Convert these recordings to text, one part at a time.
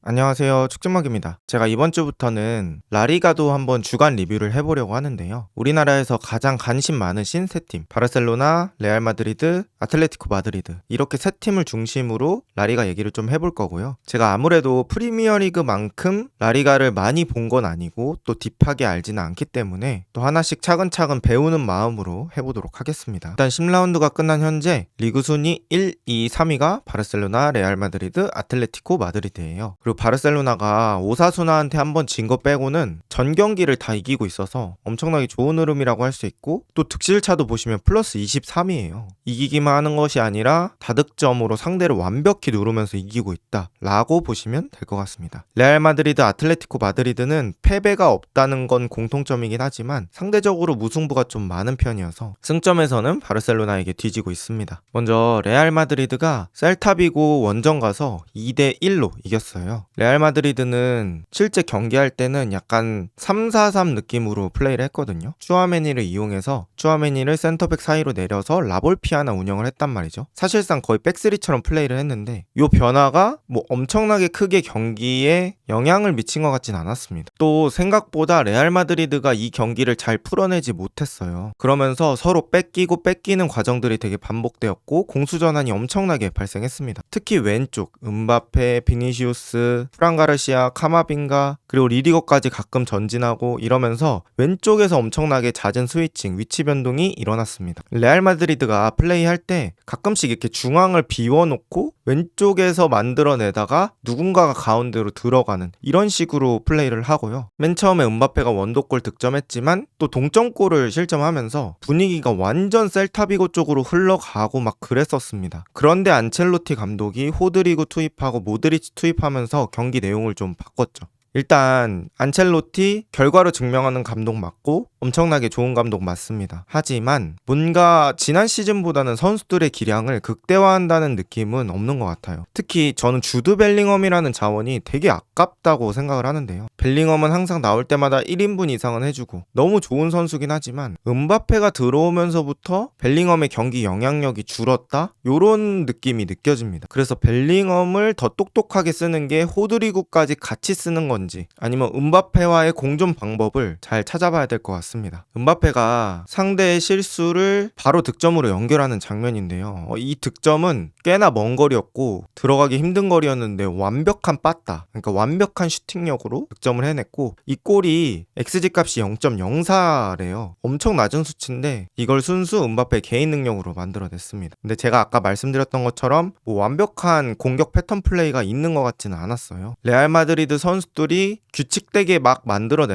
안녕하세요. 축진막입니다. 제가 이번 주부터는 라리가도 한번 주간 리뷰를 해보려고 하는데요. 우리나라에서 가장 관심 많으신 세 팀, 바르셀로나, 레알 마드리드, 아틀레티코 마드리드, 이렇게 세 팀을 중심으로 라리가 얘기를 좀 해볼 거고요. 제가 아무래도 프리미어리그만큼 라리가를 많이 본 건 아니고 또 딥하게 알지는 않기 때문에 또 하나씩 차근차근 배우는 마음으로 해보도록 하겠습니다. 일단 10라운드가 끝난 현재 리그 순위 1, 2, 3위가 바르셀로나, 레알 마드리드, 아틀레티코 마드리드예요. 그리고 바르셀로나가 오사수나한테 한번 진 거 빼고는 전 경기를 다 이기고 있어서 엄청나게 좋은 흐름이라고 할 수 있고, 또 득실차도 보시면 플러스 23이에요. 이기기만 하는 것이 아니라 다득점으로 상대를 완벽히 누르면서 이기고 있다 라고 보시면 될 것 같습니다. 레알 마드리드, 아틀레티코 마드리드는 패배가 없다는 건 공통점이긴 하지만 상대적으로 무승부가 좀 많은 편이어서 승점에서는 바르셀로나에게 뒤지고 있습니다. 먼저 레알 마드리드가 셀타비고 원정 가서 2대1로 이겼어요. 레알 마드리드는 실제 경기할 때는 약간 3-4-3 느낌으로 플레이를 했거든요. 추아메니를 이용해서 추아메니를 센터백 사이로 내려서 라볼피아나 운영을 했단 말이죠. 사실상 거의 백스리처럼 플레이를 했는데 이 변화가 뭐 엄청나게 크게 경기에 영향을 미친 것 같진 않았습니다. 또 생각보다 레알 마드리드가 이 경기를 잘 풀어내지 못했어요. 그러면서 서로 뺏기는 과정들이 되게 반복되었고 공수전환이 엄청나게 발생했습니다. 특히 왼쪽 음바페, 비니시우스, 프란가르시아, 카마빙가, 그리고 리디거까지 가끔 전진하고 이러면서 왼쪽에서 엄청나게 잦은 스위칭, 위치 변동이 일어났습니다. 레알 마드리드가 플레이할 때 가끔씩 이렇게 중앙을 비워놓고 왼쪽에서 만들어내다가 누군가가 가운데로 들어가는 이런 식으로 플레이를 하고요. 맨 처음에 음바페가 원더골 득점했지만 또 동점골을 실점하면서 분위기가 완전 셀타비고 쪽으로 흘러가고 막 그랬었습니다. 그런데 안첼로티 감독이 호드리구 투입하고 모드리치 투입하면서 경기 내용을 좀 바꿨죠. 일단 안첼로티 결과로 증명하는 감독 맞고 엄청나게 좋은 감독 맞습니다. 하지만 뭔가 지난 시즌보다는 선수들의 기량을 극대화한다는 느낌은 없는 것 같아요. 특히 저는 주드 벨링엄이라는 자원이 되게 아깝다고 생각을 하는데요. 벨링엄은 항상 나올 때마다 1인분 이상은 해주고 너무 좋은 선수긴 하지만 음바페가 들어오면서부터 벨링엄의 경기 영향력이 줄었다? 요런 느낌이 느껴집니다. 그래서 벨링엄을 더 똑똑하게 쓰는 게 호드리구까지 같이 쓰는 건지 아니면 음바페와의 공존 방법을 잘 찾아봐야 될 것 같습니다. 음바페가 상대의 실수를 바로 득점으로 연결하는 장면인데요. 이 득점은 꽤나 먼 거리였고 들어가기 힘든 거리였는데 완벽한 빠따, 그러니까 완벽한 슈팅력으로 득점을 해냈고 이 골이 XG 값이 0.04래요. 엄청 낮은 수치인데 이걸 순수 음바페 개인 능력으로 만들어냈습니다. 근데 제가 아까 말씀드렸던 것처럼 뭐 완벽한 공격 패턴 플레이가 있는 것 같지는 않았어요. 레알 마드리드 선수들이 규칙되게 막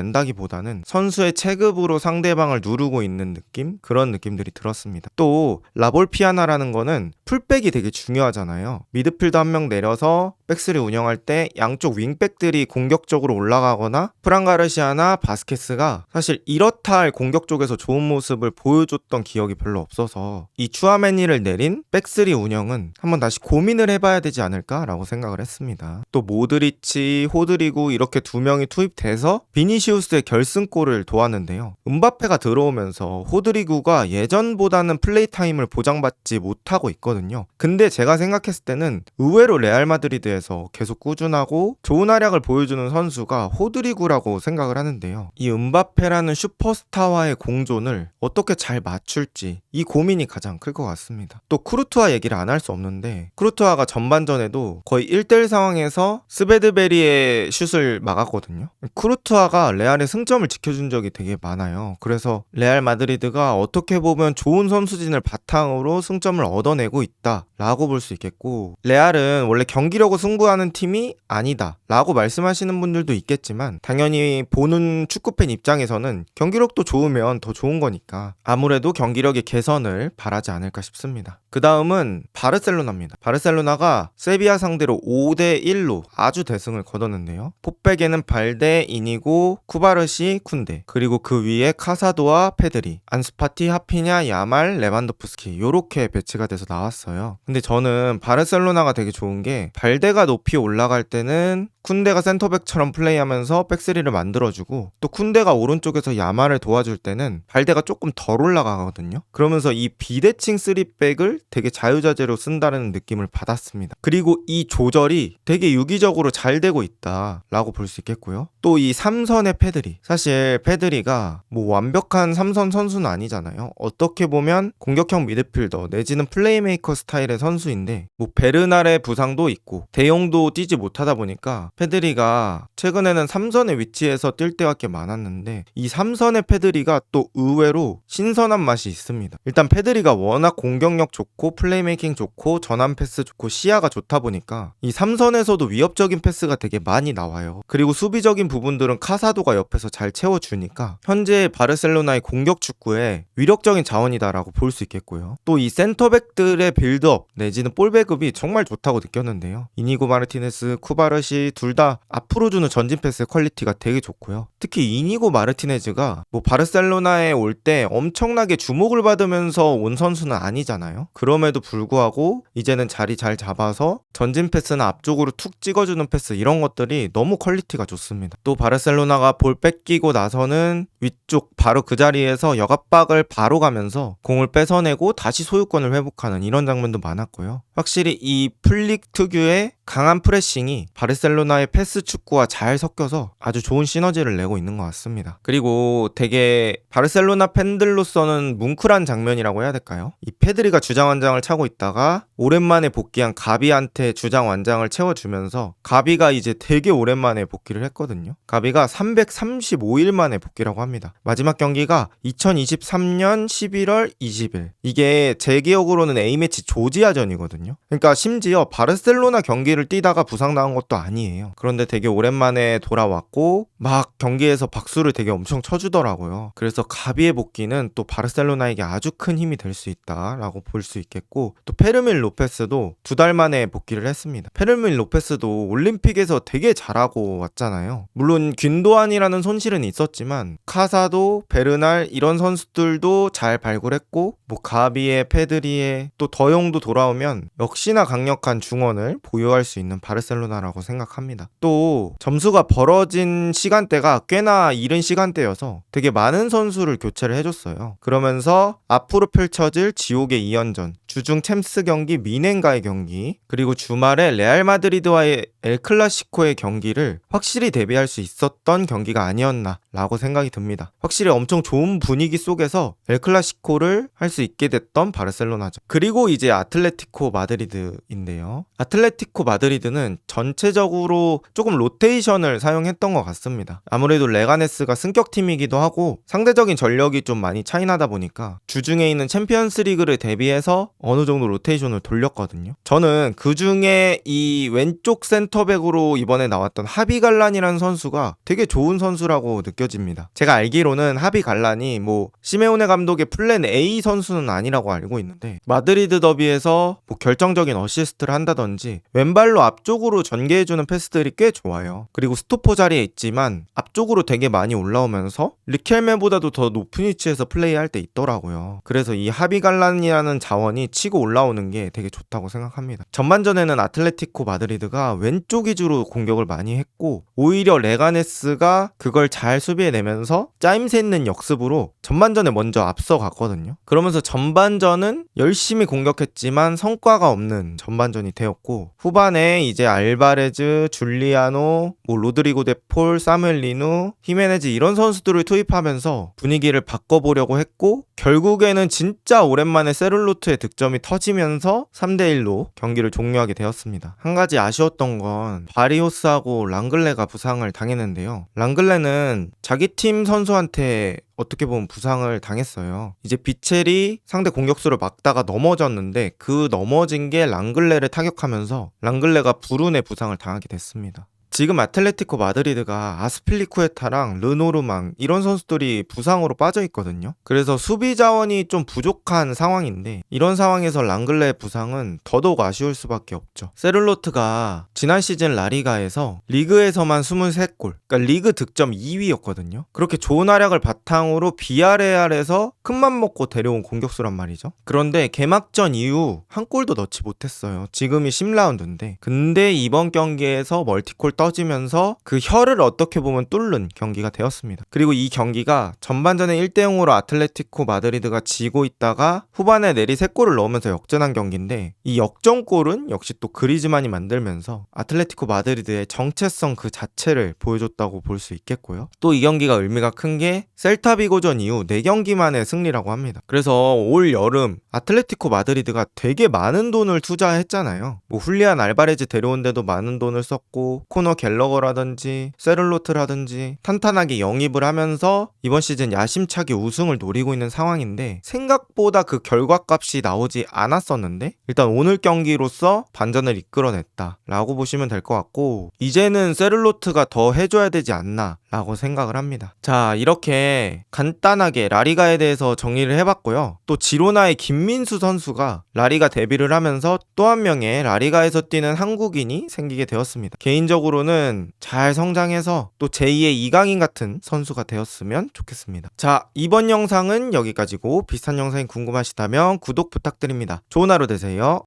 만들어낸다기보다는 선수의 체급으로 상대방을 누르고 있는 느낌? 그런 느낌들이 들었습니다. 또 라볼피아나라는 거는 풀백이 되게 중요하잖아요. 미드필더 한 명 내려서 백스리 운영할 때 양쪽 윙백들이 공격적으로 올라가거나 프란가르시아나 바스케스가 사실 이렇다 할 공격 쪽에서 좋은 모습을 보여줬던 기억이 별로 없어서 이 추아메니를 내린 백스리 운영은 한번 다시 고민을 해봐야 되지 않을까라고 생각을 했습니다. 또 모드리치, 호드리구 이렇게 두 명이 투입돼서 비니시우스의 결승골을 도왔는데요. 음바페가 들어오면서 호드리구가 예전보다는 플레이 타임을 보장받지 못하고 있거든요. 근데 제가 생각했을 때는 의외로 레알 마드리드에서 계속 꾸준하고 좋은 활약을 보여주는 선수가 호드리구라고 생각을 하는데요. 이 음바페라는 슈퍼스타와의 공존을 어떻게 잘 맞출지 이 고민이 가장 클 것 같습니다. 또 쿠르투아 얘기를 안 할 수 없는데 쿠르투아가 전반전에도 거의 1대1 상황에서 스베드베리의 슛을 막았거든요. 쿠르투아가 레알의 승점을 지켜준 적이 되게 많아요. 그래서 레알 마드리드가 어떻게 보면 좋은 선수진을 바탕으로 승점을 얻어내고 있다 라고 볼 수 있겠고, 레알은 원래 경기력으로 승부하는 팀이 아니다 라고 말씀하시는 분들도 있겠지만 당연히 보는 축구팬 입장에서는 경기력도 좋으면 더 좋은 거니까 아무래도 경기력의 개선을 바라지 않을까 싶습니다. 그 다음은 바르셀로나입니다. 바르셀로나가 세비야 상대로 5대1로 아주 대승을 거뒀는데요. 포백에는 발데, 이니고, 쿠바르시, 쿤데, 그리고 그 위에 카사도와 페드리, 안스파티, 하피냐, 야말, 레반도프스키 요렇게 배치가 돼서 나왔어요. 근데 저는 바르셀로나가 되게 좋은 게 발데가 높이 올라갈 때는 쿤데가 센터백처럼 플레이하면서 백스리를 만들어주고, 또 쿤데가 오른쪽에서 야마를 도와줄 때는 발대가 조금 덜 올라가거든요. 그러면서 이 비대칭 3백을 되게 자유자재로 쓴다는 느낌을 받았습니다. 그리고 이 조절이 되게 유기적으로 잘 되고 있다라고 볼 수 있겠고요. 또 이 삼선의 패드리, 사실 패드리가 뭐 완벽한 삼선 선수는 아니잖아요. 어떻게 보면 공격형 미드필더 내지는 플레이메이커 스타일의 선수인데, 뭐 베르날의 부상도 있고 대용도 뛰지 못하다 보니까 페드리가 최근에는 3선의 위치에서 뛸 때가 꽤 많았는데, 이 3선의 페드리가 또 의외로 신선한 맛이 있습니다. 일단 페드리가 워낙 공격력 좋고 플레이메이킹 좋고 전환 패스 좋고 시야가 좋다 보니까 이 3선에서도 위협적인 패스가 되게 많이 나와요. 그리고 수비적인 부분들은 카사도가 옆에서 잘 채워주니까 현재 바르셀로나의 공격 축구에 위력적인 자원이다라고 볼 수 있겠고요. 또 이 센터백들의 빌드업 내지는 볼 배급이 정말 좋다고 느꼈는데요. 이니고 마르티네스, 쿠바르시 둘 다 앞으로 주는 전진 패스의 퀄리티가 되게 좋고요. 특히 이니고 마르티네즈가 뭐 바르셀로나에 올 때 엄청나게 주목을 받으면서 온 선수는 아니잖아요. 그럼에도 불구하고 이제는 자리 잘 잡아서 전진 패스나 앞쪽으로 툭 찍어주는 패스, 이런 것들이 너무 퀄리티가 좋습니다. 또 바르셀로나가 볼 뺏기고 나서는 위쪽 바로 그 자리에서 역압박을 바로 가면서 공을 뺏어내고 다시 소유권을 회복하는 이런 장면도 많았고요. 확실히 이 플릭 특유의 강한 프레싱이 바르셀로나의 패스 축구와 잘 섞여서 아주 좋은 시너지를 내고 있는 것 같습니다. 그리고 되게 바르셀로나 팬들로서는 뭉클한 장면이라고 해야 될까요? 이 페드리가 주장 완장을 차고 있다가 오랜만에 복귀한 가비한테 주장 완장을 채워주면서, 가비가 이제 되게 오랜만에 복귀를 했거든요. 가비가 335일 만에 복귀라고 합니다. 마지막 경기가 2023년 11월 20일. 이게 제 기억으로는 A매치 조지아전이거든요. 그러니까 심지어 바르셀로나 경기를 뛰다가 부상당한 것도 아니에요. 그런데 되게 오랜만에 돌아왔고 막 경기에서 박수를 되게 엄청 쳐주더라고요. 그래서 가비의 복귀는 또 바르셀로나에게 아주 큰 힘이 될 수 있다라고 볼 수 있겠고, 또 페르민 로페스도 2달 만에 복귀를 했습니다. 페르민 로페스도 올림픽에서 되게 잘하고 왔잖아요. 물론 균도안이라는 손실은 있었지만 카사도, 베르날 이런 선수들도 잘 발굴했고, 뭐 가비의, 페드리의, 또 더용도 돌아오면 역시나 강력한 중원을 보유할 수 있는 바르셀로나라고 생각합니다. 또 점수가 벌어진 시간대가 꽤나 이른 시간대여서 되게 많은 선수를 교체를 해줬어요. 그러면서 앞으로 펼쳐질 지옥의 2연전, 주중 챔스 경기 미넨과의 경기, 그리고 주말에 레알 마드리드와의 엘 클라시코의 경기를 확실히 대비할 수 있었던 경기가 아니었나 라고 생각이 듭니다. 확실히 엄청 좋은 분위기 속에서 엘 클라시코를 할 수 있게 됐던 바르셀로나죠. 그리고 이제 아틀레티코 마드리드인데요. 아틀레티코 마드리드는 전체적으로 조금 로테이션을 사용했던 것 같습니다. 아무래도 레가네스가 승격팀이기도 하고 상대적인 전력이 좀 많이 차이나다 보니까 주중에 있는 챔피언스 리그를 대비해서 어느 정도 로테이션을 돌렸거든요. 저는 그 중에 이 왼쪽 센터백으로 이번에 나왔던 하비 갈란이라는 선수가 되게 좋은 선수라고 느껴집니다. 제가 알기로는 하비 갈란이 뭐 시메오네 감독의 플랜 A 선수는 아니라고 알고 있는데, 마드리드 더비에서 뭐 결정적인 어시스트를 한다든지 왼발로 앞쪽으로 전개해주는 패스들이 꽤 좋아요. 그리고 스토퍼 자리에 있지만 앞쪽으로 되게 많이 올라오면서 리켈메보다도 더 높은 위치에서 플레이할 때 있더라고요. 그래서 이 하비 갈란이라는 자원이 치고 올라오는 게 되게 좋다고 생각합니다. 전반전에는 아틀레티코 마드리드가 왼쪽 위주로 공격을 많이 했고, 오히려 레가네스가 그걸 잘 수비해내면서 짜임새 있는 역습으로 전반전에 먼저 앞서갔거든요. 그러면서 전반전은 열심히 공격했지만 성과가 없는 전반전이 되었고, 후반에 이제 알바레즈, 줄리아노, 뭐 로드리고 데폴, 사무엘 리누, 히메네즈 이런 선수들을 투입하면서 분위기를 바꿔보려고 했고, 결국에는 진짜 오랜만에 세룰로트의 득점이 터지면서 3대1로 경기를 종료하게 되었습니다. 한 가지 아쉬웠던 건 바리오스하고 랑글레가 부상을 당했는데요. 랑글레는 자기 팀 선수한테 어떻게 보면 부상을 당했어요. 이제 비첼이 상대 공격수를 막다가 넘어졌는데 그 넘어진 게 랑글레를 타격하면서 랑글레가 불운의 부상을 당하게 됐습니다. 지금 아틀레티코 마드리드가 아스필리쿠에타랑 르노르망 이런 선수들이 부상으로 빠져 있거든요. 그래서 수비 자원이 좀 부족한 상황인데, 이런 상황에서 랑글레의 부상은 더더욱 아쉬울 수밖에 없죠. 세룰로트가 지난 시즌 라리가에서 리그에서만 23골, 그러니까 리그 득점 2위였거든요. 그렇게 좋은 활약을 바탕으로 비아레알에서 큰맘 먹고 데려온 공격수란 말이죠. 그런데 개막전 이후 한 골도 넣지 못했어요. 지금이 10라운드인데. 근데 이번 경기에서 멀티골 터지면서 그 혀를 어떻게 보면 뚫는 경기가 되었습니다. 그리고 이 경기가 전반전에 1대0으로 아틀레티코 마드리드가 지고 있다가 후반에 네리 3골을 넣으면서 역전한 경기인데, 이 역전골은 역시 또 그리즈만이 만들면서 아틀레티코 마드리드의 정체성 그 자체를 보여줬다고 볼 수 있겠고요. 또 이 경기가 의미가 큰 게 셀타비고전 이후 4경기 만의 승리라고 합니다. 그래서 올 여름 아틀레티코 마드리드가 되게 많은 돈을 투자했잖아요. 뭐 훌리안 알바레즈 데려온 데도 많은 돈을 썼고, 코너 갤러거라든지 세를로트라든지 탄탄하게 영입을 하면서 이번 시즌 야심차게 우승을 노리고 있는 상황인데, 생각보다 그 결과값이 나오지 않았었는데 일단 오늘 경기로서 반전을 이끌어냈다 라고 보시면 될 것 같고, 이제는 세를로트가 더 해줘야 되지 않나 라고 생각을 합니다. 자, 이렇게 간단하게 라리가에 대해서 정리를 해봤고요. 또 지로나의 김민수 선수가 라리가 데뷔를 하면서 또 한 명의 라리가에서 뛰는 한국인이 생기게 되었습니다. 개인적으로는 잘 성장해서 또 제2의 이강인 같은 선수가 되었으면 좋겠습니다. 자, 이번 영상은 여기까지고 비슷한 영상이 궁금하시다면 구독 부탁드립니다. 좋은 하루 되세요.